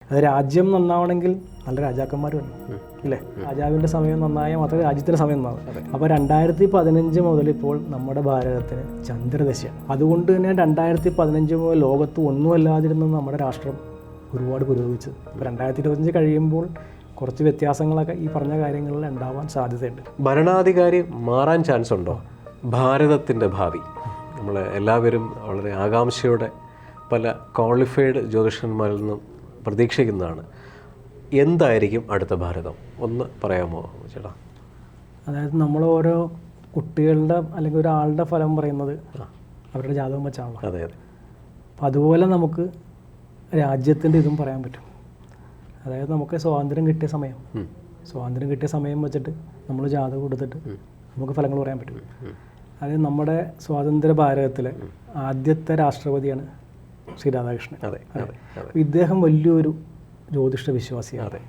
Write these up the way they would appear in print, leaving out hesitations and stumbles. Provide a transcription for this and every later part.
അത് രാജ്യം നന്നാവണമെങ്കിൽ നല്ല രാജാക്കന്മാർ വേണം, ഇല്ലേ? രാജാവിൻ്റെ സമയം നന്നായാൽ മാത്രമേ രാജ്യത്തിൻ്റെ സമയം നന്നാവും. അപ്പോൾ 2015 മുതൽ ഇപ്പോൾ നമ്മുടെ ഭാരതത്തിന് ചന്ദ്രദശയാണ്. അതുകൊണ്ട് തന്നെ 2015 മുതൽ ലോകത്ത് ഒന്നുമല്ലാതിരുന്ന നമ്മുടെ രാഷ്ട്രം ഒരുപാട് പുരോഗമിച്ചത്. ഇപ്പോൾ 2025 കഴിയുമ്പോൾ കുറച്ച് വ്യത്യാസങ്ങളൊക്കെ ഈ പറഞ്ഞ കാര്യങ്ങളിൽ ഉണ്ടാവാൻ സാധ്യതയുണ്ട്. ഭരണാധികാരി മാറാൻ ചാൻസ് ഉണ്ടോ? ഭാരതത്തിൻ്റെ ഭാവി നമ്മൾ എല്ലാവരും വളരെ ആകാംക്ഷയോടെ പല ക്വാളിഫൈഡ് ജ്യോതിഷന്മാരിൽ നിന്നും പ്രതീക്ഷിക്കുന്നതാണ്. എന്തായിരിക്കും അടുത്ത ഭാരതം? ഒന്ന് പറയാമോ ചേട്ടാ? അതായത് നമ്മൾ ഓരോ കുട്ടികളുടെ അല്ലെങ്കിൽ ഒരാളുടെ ഫലം പറയുന്നത് അവരുടെ ജാതകം വെച്ചാണല്ലോ. അതെ അതെ. അപ്പം അതുപോലെ നമുക്ക് രാജ്യത്തിൻ്റെ ഇതും പറയാൻ പറ്റും. അതായത് നമുക്ക് സ്വാതന്ത്ര്യം കിട്ടിയ സമയം വെച്ചിട്ട് നമ്മൾ ജാതകം കൊടുത്തിട്ട് നമുക്ക് ഫലങ്ങൾ പറയാൻ പറ്റും. അതായത് നമ്മുടെ സ്വാതന്ത്ര്യ ഭാരതത്തിലെ ആദ്യത്തെ രാഷ്ട്രപതിയാണ് ശ്രീ രാധാകൃഷ്ണൻ. ഇദ്ദേഹം വലിയൊരു ജ്യോതിഷ വിശ്വാസിയാണ്.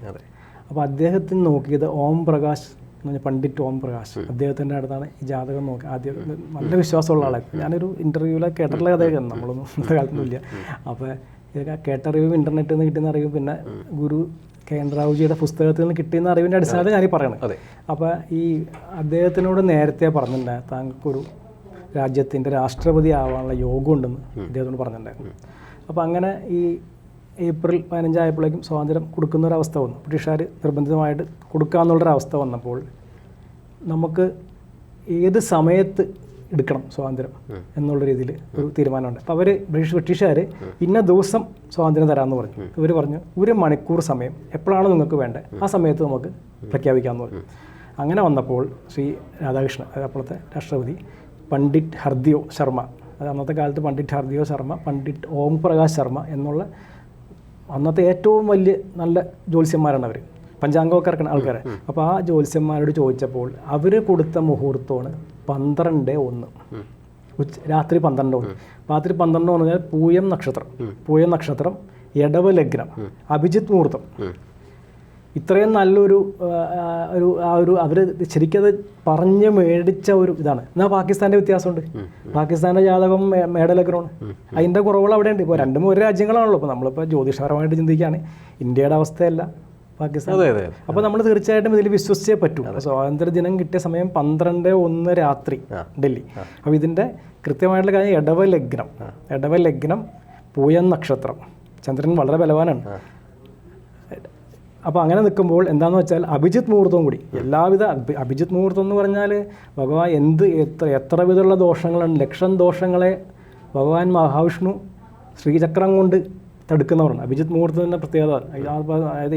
അപ്പോൾ അദ്ദേഹത്തിന് നോക്കിയത് ഓം പ്രകാശ് എന്ന് പറഞ്ഞാൽ പണ്ഡിറ്റ് ഓം പ്രകാശ്, അദ്ദേഹത്തിൻ്റെ അടുത്താണ് ഈ ജാതകം നോക്കി. ആദ്യം നല്ല വിശ്വാസമുള്ള ആളാണ്. ഞാനൊരു ഇൻ്റർവ്യൂവിൽ കേട്ടിട്ടുള്ള കഥയൊക്കെ നമ്മളൊന്നും ഇന്നത്തെ കാലത്തൊന്നുമില്ല. അപ്പോൾ ഇതൊക്കെ കേട്ടറിവ്, ഇൻ്റർനെറ്റിൽ നിന്ന് കിട്ടുന്ന അറിവ്, പിന്നെ ഗുരു കേന്ദ്രാവുജിയുടെ പുസ്തകത്തിൽ നിന്ന് കിട്ടുന്ന അറിവിൻ്റെ അടിസ്ഥാനത്തിൽ ഞാനീ പറയണത്. അപ്പോൾ ഈ അദ്ദേഹത്തിനോട് നേരത്തെ പറഞ്ഞിട്ടുണ്ടായിരുന്നു താങ്കൾക്കൊരു രാജ്യത്തിൻ്റെ രാഷ്ട്രപതി ആവാനുള്ള യോഗം ഉണ്ടെന്ന് അദ്ദേഹത്തോട് പറഞ്ഞിട്ടുണ്ടായിരുന്നു. അപ്പോൾ അങ്ങനെ ഈ ഏപ്രിൽ 15 ആയപ്പോഴേക്കും സ്വാതന്ത്ര്യം കൊടുക്കുന്നൊരവസ്ഥ വന്നു. ബ്രിട്ടീഷുകാർ നിർബന്ധിതമായിട്ട് കൊടുക്കാമെന്നുള്ളൊരവസ്ഥ വന്നപ്പോൾ നമുക്ക് ഏത് സമയത്ത് എടുക്കണം സ്വാതന്ത്ര്യം എന്നുള്ള രീതിയിൽ ഒരു തീരുമാനമുണ്ട്. അപ്പോൾ അവർ ബ്രിട്ടീഷുകാർ ഇന്ന ദിവസം സ്വാതന്ത്ര്യം തരാമെന്ന് പറഞ്ഞു. ഇവർ പറഞ്ഞു 1 മണിക്കൂർ സമയം എപ്പോഴാണ് നിങ്ങൾക്ക് വേണ്ടത് ആ സമയത്ത് നമുക്ക് പ്രഖ്യാപിക്കാമെന്ന് പറഞ്ഞു. അങ്ങനെ വന്നപ്പോൾ ശ്രീ രാധാകൃഷ്ണൻ, അപ്പോഴത്തെ രാഷ്ട്രപതി, പണ്ഡിറ്റ് ഹർദിയോ ശർമ്മ, അത് അന്നത്തെ കാലത്ത് പണ്ഡിറ്റ് ഹർദിയോ ശർമ്മ, പണ്ഡിറ്റ് ഓം പ്രകാശ് ശർമ്മ എന്നുള്ള അന്നത്തെ ഏറ്റവും വലിയ നല്ല ജ്യോത്സ്യന്മാരാണ് അവർ, പഞ്ചാംഗമൊക്കെ ഇറക്കുന്ന ആൾക്കാർ. അപ്പോൾ ആ ജ്യോത്സ്യന്മാരോട് ചോദിച്ചപ്പോൾ അവർ കൊടുത്ത മുഹൂർത്തമാണ് 12:01, രാത്രി 12:01. രാത്രി 12:01 പറഞ്ഞാൽ പൂയം നക്ഷത്രം, എടവ ലഗ്നം, അഭിജിത്ത് മുഹൂർത്തം. ഇത്രയും നല്ലൊരു അവർ ശരിക്കത് പറഞ്ഞ് മേടിച്ച ഒരു ഇതാണ്. എന്നാൽ പാകിസ്ഥാൻ്റെ വ്യത്യാസമുണ്ട്. പാകിസ്ഥാൻ്റെ ജാതകം മേടലഗ്രഹമാണ്. അതിൻ്റെ കുറവുകൾ അവിടെയുണ്ട്. ഇപ്പോൾ രണ്ടും ഒരു രാജ്യങ്ങളാണല്ലോ. ഇപ്പോൾ നമ്മളിപ്പോൾ ജ്യോതിഷപരമായിട്ട് ചിന്തിക്കുകയാണ്, ഇന്ത്യയുടെ അവസ്ഥയല്ല പാകിസ്ഥാൻ. അപ്പോൾ നമ്മൾ തീർച്ചയായിട്ടും ഇതിൽ വിശ്വസിച്ചേ പറ്റൂ. സ്വാതന്ത്ര്യ ദിനം കിട്ടിയ സമയം 12:01 രാത്രി ഡൽഹി. അപ്പോൾ ഇതിൻ്റെ കൃത്യമായിട്ടുള്ള കാര്യം എടവ ലഗ്നം, പൂയം നക്ഷത്രം, ചന്ദ്രൻ വളരെ ബലവാനാണ്. അപ്പോൾ അങ്ങനെ നിൽക്കുമ്പോൾ എന്താണെന്ന് വെച്ചാൽ അഭിജിത്ത് മുഹൂർത്തവും കൂടി, എല്ലാവിധ അഭിജിത്ത് മുഹൂർത്തം എന്ന് പറഞ്ഞാൽ ഭഗവാൻ എത്ര വിധമുള്ള ദോഷങ്ങളുണ്ട്, ലക്ഷം ദോഷങ്ങളെ ഭഗവാൻ മഹാവിഷ്ണു ശ്രീചക്രം കൊണ്ട് തടുക്കുന്നവരാണ്. അഭിജിത്ത് മുഹൂർത്തത്തിൻ്റെ പ്രത്യേകത അതായത്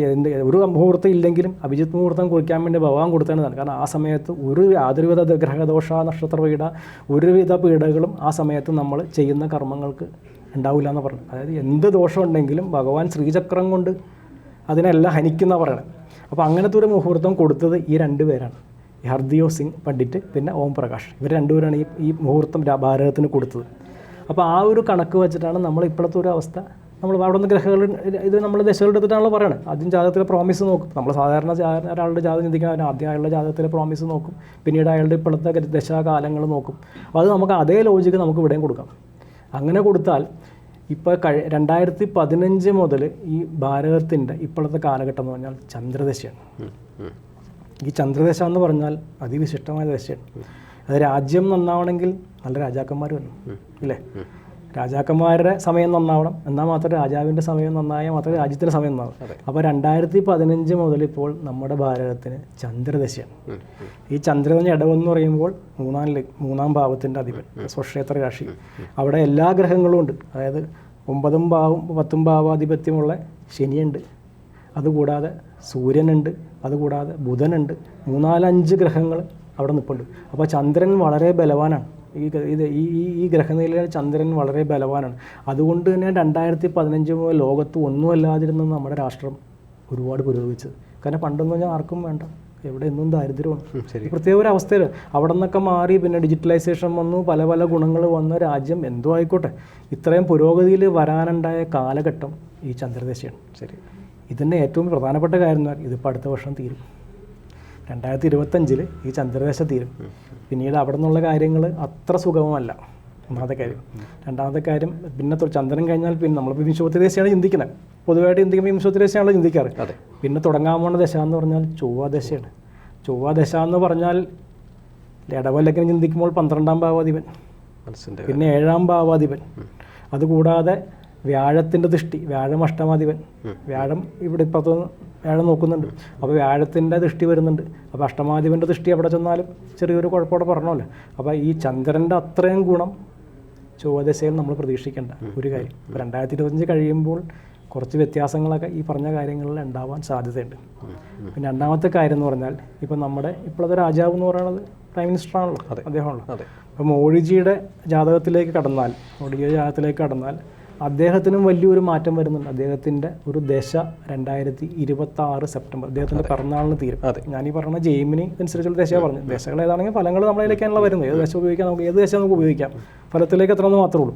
ഒരു മുഹൂർത്തം ഇല്ലെങ്കിലും അഭിജിത്ത് മുഹൂർത്തം കുറിക്കാൻ വേണ്ടി ഭഗവാൻ കൊടുത്തേണ്ടതാണ്. കാരണം ആ സമയത്ത് യാതൊരുവിധ ഗ്രഹദോഷ, നക്ഷത്രപീഠ, ഒരുവിധ പീഡകളും ആ സമയത്ത് നമ്മൾ ചെയ്യുന്ന കർമ്മങ്ങൾക്ക് ഉണ്ടാവില്ല എന്ന് പറഞ്ഞു. അതായത് എന്ത് ദോഷം ഉണ്ടെങ്കിലും ഭഗവാൻ ശ്രീചക്രം കൊണ്ട് അതിനെല്ലാം ഹനിക്കുന്ന പറയണം. അപ്പോൾ അങ്ങനത്തെ ഒരു മുഹൂർത്തം കൊടുത്തത് ഈ 2 പേരാണ്, ഈ ഹർദിയോ സിംഗ് പണ്ഡിറ്റ് പിന്നെ ഓം പ്രകാശ്. ഇവർ 2 പേരാണ് ഈ മുഹൂർത്തം ഭാരതത്തിന് കൊടുത്തത്. അപ്പോൾ ആ ഒരു കണക്ക് വെച്ചിട്ടാണ് നമ്മൾ ഇപ്പോഴത്തെ ഒരു അവസ്ഥ. നമ്മൾ അവിടെ നിന്ന് ഗ്രഹങ്ങൾ ഇത് നമ്മൾ ദശകളുടെ എടുത്തിട്ടാണല്ലോ പറയണത്. ആദ്യം ജാതകത്തിലെ പ്രോമിസ് നോക്കും. നമ്മൾ സാധാരണ ഒരാളുടെ ജാതകം ചിന്തിക്കാൻ ആദ്യം അയാളുടെ ജാതകത്തിലെ പ്രോമിസ് നോക്കും, പിന്നീട് അയാളുടെ ഇപ്പോഴത്തെ ദശാകാലങ്ങൾ നോക്കും. അപ്പോൾ അത് നമുക്ക് അതേ ലോജിക്ക് നമുക്ക് ഇവിടെയും കൊടുക്കാം. അങ്ങനെ കൊടുത്താൽ ഇപ്പോൾ 2015 മുതൽ ഈ ഭാരതത്തിൻ്റെ ഇപ്പോഴത്തെ കാലഘട്ടം എന്ന് പറഞ്ഞാൽ ചന്ദ്രദശയാണ്. ഈ ചന്ദ്രദശ എന്ന് പറഞ്ഞാൽ അതിവിശിഷ്ടമായ ദശയാണ്. അത് രാജ്യം നന്നാവണമെങ്കിൽ നല്ല രാജാക്കന്മാർ വേണം, ഇല്ലേ? രാജാക്കന്മാരുടെ സമയം നന്നാവണം, എന്നാൽ മാത്രമേ രാജാവിൻ്റെ സമയം നന്നായാൽ മാത്രമേ രാജ്യത്തിൻ്റെ സമയം നന്നാവും. അപ്പോൾ 2015 മുതൽ ഇപ്പോൾ നമ്മുടെ ഭാരതത്തിന് ചന്ദ്രദശയാണ്. ഈ ചന്ദ്രദശ ഇടവെന്ന് പറയുമ്പോൾ 3-ാം ഭാവത്തിൻ്റെ അധിപൻ, സ്വക്ഷേത്ര രാശി. അവിടെ എല്ലാ ഗ്രഹങ്ങളും ഉണ്ട്. അതായത് 9-ഉം 10-ഉം ഭാവാധിപത്യമുള്ള ശനിയുണ്ട്, അതുകൂടാതെ സൂര്യനുണ്ട്, അതുകൂടാതെ ബുധനുണ്ട്. 3-4-5 ഗ്രഹങ്ങൾ അവിടെ നിൽപ്പുണ്ട്. അപ്പോൾ ചന്ദ്രൻ വളരെ ബലവാനാണ്. ഈ ഗ്രഹനിലയിലെ ചന്ദ്രൻ വളരെ ബലവാനാണ്. അതുകൊണ്ട് തന്നെ 2015 മുതൽ ലോകത്ത് ഒന്നുമല്ലാതിരുന്ന നമ്മുടെ രാഷ്ട്രം ഒരുപാട് പുരോഗമിച്ചത്. കാരണം പണ്ടെന്ന് പറഞ്ഞാൽ ആർക്കും വേണ്ട, എവിടെ എന്നും ദാരിദ്ര്യമാണ്. പ്രത്യേക ഒരു അവസ്ഥയിൽ അവിടെ നിന്നൊക്കെ മാറി പിന്നെ ഡിജിറ്റലൈസേഷൻ വന്നു, പല പല ഗുണങ്ങൾ വന്ന രാജ്യം എന്തോ ആയിക്കോട്ടെ, ഇത്രയും പുരോഗതിയിൽ വരാനുണ്ടായ കാലഘട്ടം ഈ ചന്ദ്രദശയാണ്. ഇതിൻ്റെ ഏറ്റവും പ്രധാനപ്പെട്ട കാര്യം എന്ന് പറഞ്ഞാൽ ഇതിപ്പോൾ അടുത്ത വർഷം തീരും. 2025 ഈ ചന്ദ്രദശ തീരും. പിന്നീട് അവിടെ നിന്നുള്ള കാര്യങ്ങൾ അത്ര സുഗമമല്ല, ഒന്നാമത്തെ കാര്യം. രണ്ടാമത്തെ കാര്യം, പിന്നെ ചന്ദ്രൻ കഴിഞ്ഞാൽ പിന്നെ നമ്മളിപ്പോൾ വിശ്വത്തിദേശയാണ് ചിന്തിക്കുന്നത്. പൊതുവായിട്ട് ചിന്തിക്കുമ്പോൾ വിംശോത്തി ദശയാണല്ലോ ചിന്തിക്കാറ്. അതെ. പിന്നെ തുടങ്ങാൻ പോകുന്ന ദശ എന്ന് പറഞ്ഞാൽ ചൊവ്വ ദശയാണ്. ചൊവ്വ ദശ എന്ന് പറഞ്ഞാൽ ഇടവലക്കിന് ചിന്തിക്കുമ്പോൾ 12ാം ഭാവാധിപൻ, പിന്നെ 7ാം ഭാവാധിപൻ, അതുകൂടാതെ വ്യാഴത്തിൻ്റെ ദൃഷ്ടി, വ്യാഴം അഷ്ടമാധിപൻ, വ്യാഴം ഇവിടെ ഇപ്പുറത്തുനിന്ന് വ്യാഴം നോക്കുന്നുണ്ട്. അപ്പോൾ വ്യാഴത്തിൻ്റെ ദൃഷ്ടി വരുന്നുണ്ട്. അപ്പോൾ അഷ്ടമാധിപൻ്റെ ദൃഷ്ടി എവിടെ ചെന്നാലും ചെറിയൊരു കുഴപ്പമോടെ പറഞ്ഞല്ലോ. അപ്പോൾ ഈ ചന്ദ്രൻ്റെ അത്രയും ഗുണം ചൊവ്വദശയിൽ നമ്മൾ പ്രതീക്ഷിക്കേണ്ട ഒരു കാര്യം. 2025 കഴിയുമ്പോൾ കുറച്ച് വ്യത്യാസങ്ങളൊക്കെ ഈ പറഞ്ഞ കാര്യങ്ങളിൽ ഉണ്ടാവാൻ സാധ്യതയുണ്ട്. പിന്നെ രണ്ടാമത്തെ കാര്യം എന്ന് പറഞ്ഞാൽ ഇപ്പം നമ്മുടെ ഇപ്പോഴത്തെ രാജാവ് എന്ന് പറയുന്നത് പ്രൈം മിനിസ്റ്ററാണല്ലോ, അദ്ദേഹമാണല്ലോ. അപ്പോൾ മോഡിജിയുടെ ജാതകത്തിലേക്ക് കടന്നാൽ അദ്ദേഹത്തിനും വലിയൊരു മാറ്റം വരുന്നുണ്ട്. അദ്ദേഹത്തിൻ്റെ ഒരു ദശ 2026 സെപ്റ്റംബർ അദ്ദേഹത്തിൻ്റെ പിറന്നാളിന് തീരും. ഞാനീ പറഞ്ഞ ജെയിമിനി അനുസരിച്ചുള്ള ദശയാണ് പറഞ്ഞത്. ദശകൾ ഏതാണെങ്കിൽ ഫലങ്ങൾ നമ്മളിലേക്കാണല്ലോ വരുന്നത്. ഏത് ദശ ഉപയോഗിക്കാം, നമുക്ക് ഏത് ദശ നമുക്ക് ഉപയോഗിക്കാം, ഫലത്തിലേക്ക് എത്രയെന്ന് മാത്രമേ ഉള്ളൂ.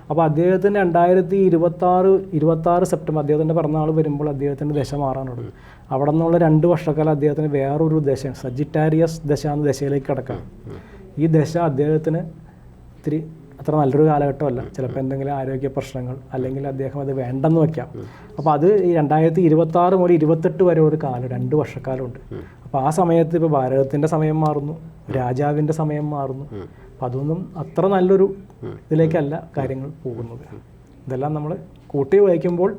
അപ്പോൾ അദ്ദേഹത്തിന് 2026 സെപ്റ്റംബർ അദ്ദേഹത്തിൻ്റെ പിറന്നാൾ വരുമ്പോൾ അദ്ദേഹത്തിൻ്റെ ദശ മാറാനുള്ളൂ. അവിടെ നിന്നുള്ള 2 വർഷക്കാലം അദ്ദേഹത്തിന് വേറൊരു ദശയാണ്, സജിറ്റാരിയസ് ദശ എന്ന ദശയിലേക്ക് കിടക്കാം. ഈ ദശ അദ്ദേഹത്തിന് ഇത്തിരി അത്ര നല്ലൊരു കാലഘട്ടമല്ല. ചിലപ്പോൾ എന്തെങ്കിലും ആരോഗ്യ പ്രശ്നങ്ങൾ, അല്ലെങ്കിൽ അദ്ദേഹം അത് വേണ്ടെന്ന് വയ്ക്കാം. അപ്പോൾ അത് ഈ 2026 മുതൽ 28 വരെ ഒരു കാലം, 2 വർഷക്കാലമുണ്ട്. അപ്പോൾ ആ സമയത്ത് ഇപ്പോൾ ഭാരതത്തിൻ്റെ സമയം മാറുന്നു, രാജാവിൻ്റെ സമയം മാറുന്നു. അപ്പം അതൊന്നും അത്ര നല്ലൊരു ഇതിലേക്കല്ല കാര്യങ്ങൾ പോകുന്നത്. ഇതെല്ലാം നമ്മൾ കൂട്ടി വായിക്കുമ്പോൾ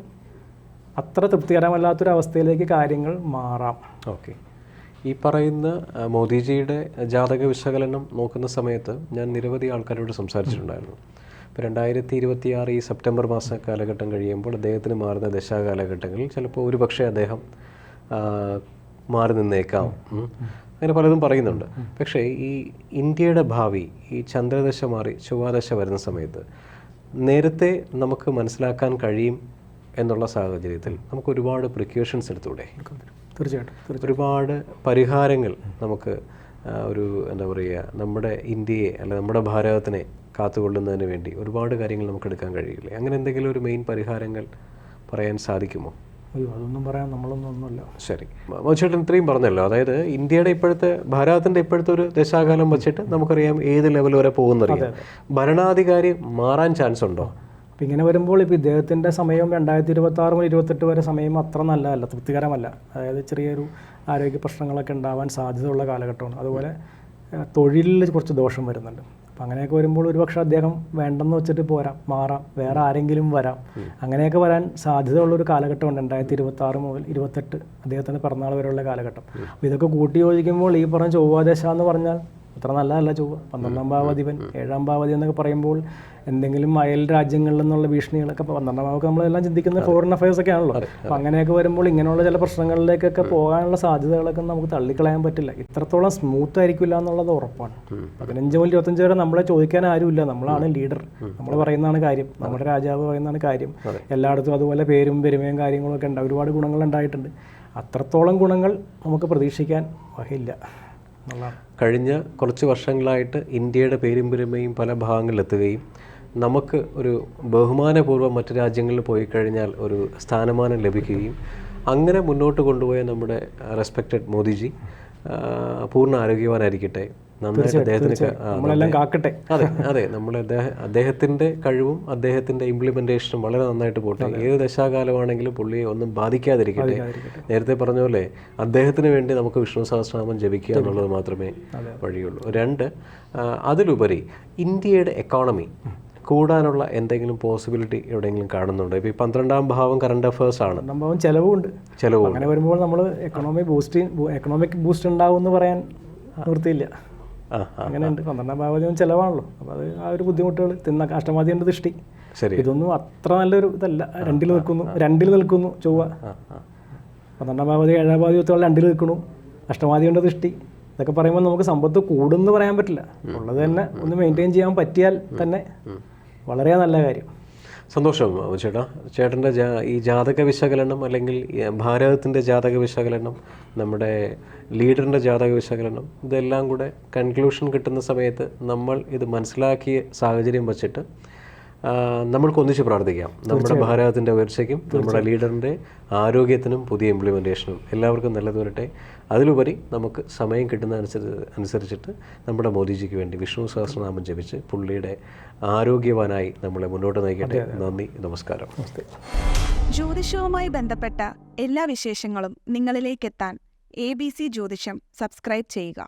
അത്ര തൃപ്തികരമല്ലാത്തൊരു അവസ്ഥയിലേക്ക് കാര്യങ്ങൾ മാറാം. ഓക്കെ. ഈ പറയുന്ന മോദിജിയുടെ ജാതക വിശകലനം നോക്കുന്ന സമയത്ത് ഞാൻ നിരവധി ആൾക്കാരോട് സംസാരിച്ചിട്ടുണ്ടായിരുന്നു. ഇപ്പോൾ 2026 ഈ സെപ്റ്റംബർ മാസ കാലഘട്ടം കഴിയുമ്പോൾ അദ്ദേഹത്തിന് മാറുന്ന ദശാകാലഘട്ടങ്ങളിൽ ചിലപ്പോൾ ഒരുപക്ഷെ അദ്ദേഹം മാറി നിന്നേക്കാം, അങ്ങനെ പലതും പറയുന്നുണ്ട്. പക്ഷേ ഈ ഇന്ത്യയുടെ ഭാവി, ഈ ചന്ദ്രദശ മാറി ചൊവ്വാദശ വരുന്ന സമയത്ത് നേരത്തെ നമുക്ക് മനസ്സിലാക്കാൻ കഴിയും എന്നുള്ള സാഹചര്യത്തിൽ നമുക്ക് ഒരുപാട് പ്രിക്കോഷൻസ് എടുത്തൂടെ? തീർച്ചയായിട്ടും ഒരുപാട് പരിഹാരങ്ങൾ നമുക്ക് എന്താ പറയുക, നമ്മുടെ ഇന്ത്യയെ അല്ല നമ്മുടെ ഭാരതത്തിനെ കാത്തുകൊള്ളുന്നതിന് വേണ്ടി ഒരുപാട് കാര്യങ്ങൾ നമുക്ക് എടുക്കാൻ കഴിയില്ലേ? അങ്ങനെ എന്തെങ്കിലും ഒരു മെയിൻ പരിഹാരങ്ങൾ പറയാൻ സാധിക്കുമോ? അയ്യോ, അതൊന്നും പറയാൻ നമ്മളൊന്നുമല്ല. ശരി, മോചേട്ടൻ ഇത്രയും പറഞ്ഞല്ലോ. അതായത് ഇന്ത്യയുടെ ഭാരതത്തിൻ്റെ ഇപ്പോഴത്തെ ഒരു ദശാകാലം വെച്ചിട്ട് നമുക്കറിയാം ഏത് ലെവൽ വരെ പോകുന്നറിയാം. ഭരണാധികാരി മാറാൻ ചാൻസ് ഉണ്ടോ? അപ്പം ഇങ്ങനെ വരുമ്പോൾ ഇപ്പോൾ ഇദ്ദേഹത്തിൻ്റെ സമയം 2026 മുതൽ 28 വരെ സമയം അത്ര നല്ലതല്ല, തൃപ്തികരമല്ല. അതായത് ചെറിയൊരു ആരോഗ്യ പ്രശ്നങ്ങളൊക്കെ ഉണ്ടാവാൻ സാധ്യതയുള്ള കാലഘട്ടമാണ്. അതുപോലെ തൊഴിലിൽ കുറച്ച് ദോഷം വരുന്നുണ്ട്. അപ്പം അങ്ങനെയൊക്കെ വരുമ്പോൾ ഒരുപക്ഷെ അദ്ദേഹം വേണ്ടെന്ന് വെച്ചിട്ട് മാറാം, വേറെ ആരെങ്കിലും വരാം. അങ്ങനെയൊക്കെ വരാൻ സാധ്യതയുള്ളൊരു കാലഘട്ടമുണ്ട് 2026 മുതൽ 28 അദ്ദേഹത്തിൻ്റെ പിറന്നാൾ വരെയുള്ള കാലഘട്ടം. അപ്പോൾ ഇതൊക്കെ കൂട്ടി യോജിക്കുമ്പോൾ ഈ പറഞ്ഞ ചൊവ്വാദശ എന്ന് പറഞ്ഞാൽ അത്ര നല്ലതല്ല. ചൊവ്വ 12ാം ഭാവാധിപൻ, 7ാം ഭാവാധി എന്നൊക്കെ പറയുമ്പോൾ എന്തെങ്കിലും അയൽ രാജ്യങ്ങളിൽ നിന്നുള്ള ഭീഷണികളൊക്കെ, 12ാം ഭാവമൊക്കെ നമ്മളെല്ലാം ചിന്തിക്കുന്നത് ഫോറിൻ അഫയേഴ്സ് ഒക്കെ ആണല്ലോ. അപ്പം അങ്ങനെയൊക്കെ വരുമ്പോൾ ഇങ്ങനെയുള്ള ചില പ്രശ്നങ്ങളിലേക്കൊക്കെ പോകാനുള്ള സാധ്യതകളൊക്കെ നമുക്ക് തള്ളിക്കളയാൻ പറ്റില്ല. ഇത്രത്തോളം സ്മൂത്ത് ആയിരിക്കില്ല എന്നുള്ളത് ഉറപ്പാണ്. 15 മുതൽ 25 വരെ നമ്മളെ ചോദിക്കാൻ ആരുമില്ല. നമ്മളാണ് ലീഡർ, നമ്മൾ പറയുന്നതാണ് കാര്യം, നമ്മുടെ രാജാവ് പറയുന്നതാണ് കാര്യം. എല്ലായിടത്തും അതുപോലെ പേരും പെരുമയും കാര്യങ്ങളൊക്കെ ഉണ്ട്, ഒരുപാട് ഗുണങ്ങൾ ഉണ്ടായിട്ടുണ്ട്. അത്രത്തോളം ഗുണങ്ങൾ നമുക്ക് പ്രതീക്ഷിക്കാൻ വകയില്ല. കഴിഞ്ഞ കുറച്ച് വർഷങ്ങളായിട്ട് ഇന്ത്യയുടെ പേരും പെരുമയും പല ഭാഗങ്ങളിലെത്തുകയും നമുക്ക് ഒരു ബഹുമാനപൂർവ്വം മറ്റു രാജ്യങ്ങളിൽ പോയി കഴിഞ്ഞാൽ ഒരു സ്ഥാനമാനം ലഭിക്കുകയും അങ്ങനെ മുന്നോട്ട് കൊണ്ടുപോയ നമ്മുടെ റെസ്പെക്റ്റഡ് മോദിജി പൂർണ്ണ ആരോഗ്യവാനായിരിക്കട്ടെ, നന്നായിട്ട് അദ്ദേഹത്തിന് അതെ നമ്മളെ അദ്ദേഹത്തിൻ്റെ കഴിവും അദ്ദേഹത്തിൻ്റെ ഇംപ്ലിമെൻറ്റേഷനും വളരെ നന്നായിട്ട് പോട്ടെ. ഏത് ദശാകാലമാണെങ്കിലും പുള്ളിയെ ഒന്നും ബാധിക്കാതിരിക്കട്ടെ. നേരത്തെ പറഞ്ഞ പോലെ അദ്ദേഹത്തിന് വേണ്ടി നമുക്ക് വിഷ്ണു സഹസ്രനാമം ജപിക്കുക എന്നുള്ളത് മാത്രമേ വഴിയുള്ളൂ. 2, അതിലുപരി ഇന്ത്യയുടെ എക്കോണമി കൂടാനുള്ള എന്തെങ്കിലും പോസിബിലിറ്റി എവിടെയെങ്കിലും കാണുന്നുണ്ടോ? ഇപ്പോൾ ഈ 12ാം ഭാവം കറണ്ട് അഫയേഴ്സ് ആണ്, ചിലവുണ്ട്. അങ്ങനെ വരുമ്പോൾ നമ്മൾ എക്കണോമിക് ബൂസ്റ്റ് ഉണ്ടാവും എന്ന് പറയാൻ നിവൃത്തിയില്ല. അങ്ങനെയുണ്ട്. 12ാം ഭാവം ചിലവാണല്ലോ. അപ്പോൾ അത് ആ ഒരു ബുദ്ധിമുട്ടുകൾ അഷ്ടമാധിപൻ്റെ ദൃഷ്ടി, ഇതൊന്നും അത്ര നല്ലൊരു ഇതല്ല. 2 നിൽക്കുന്നു ചൊവ്വ. 12ാം ഭാവതി 7ാം ഭാവതി 2 നിൽക്കുന്നു. അഷ്ടമാധിപൻ്റെ ദൃഷ്ടി, ഇതൊക്കെ പറയുമ്പോൾ നമുക്ക് സമ്പത്ത് കൂടുമെന്ന് പറയാൻ പറ്റില്ല. ഉള്ളത് തന്നെ ഒന്ന് മെയിൻറ്റെയിൻ ചെയ്യാൻ പറ്റിയാൽ തന്നെ വളരെ നല്ല കാര്യം. സന്തോഷം ചേട്ടൻ്റെ ഈ ജാതക വിശകലനം, അല്ലെങ്കിൽ ഭാരതത്തിൻ്റെ ജാതക വിശകലനം, നമ്മുടെ ലീഡറിൻ്റെ ജാതക വിശകലനം, ഇതെല്ലാം കൂടെ കൺക്ലൂഷൻ കിട്ടുന്ന സമയത്ത് നമ്മൾ ഇത് മനസ്സിലാക്കിയ സാഹചര്യം വച്ചിട്ട് നമ്മൾക്കൊന്നിച്ച് പ്രാർത്ഥിക്കാം. നമ്മുടെ ഭാരതത്തിൻ്റെ ഉയർച്ചയ്ക്കും നമ്മുടെ ലീഡറിൻ്റെ ആരോഗ്യത്തിനും പുതിയ ഇംപ്ലിമെൻറ്റേഷനും എല്ലാവർക്കും നല്ലത് വരട്ടെ. അതിലുപരി നമുക്ക് സമയം കിട്ടുന്ന അനുസരിച്ചിട്ട് നമ്മുടെ മോദിജിക്ക് വേണ്ടി വിഷ്ണു സഹസ്രനാമം ജപിച്ച് പുള്ളിയുടെ ആരോഗ്യവാനായി നമ്മളെ മുന്നോട്ട് നയിക്കട്ടെ. നന്ദി, നമസ്കാരം. ജ്യോതിഷവുമായി ബന്ധപ്പെട്ട എല്ലാ വിശേഷങ്ങളും നിങ്ങളിലേക്കെത്താൻ ABC ജ്യോതിഷം സബ്സ്ക്രൈബ് ചെയ്യുക.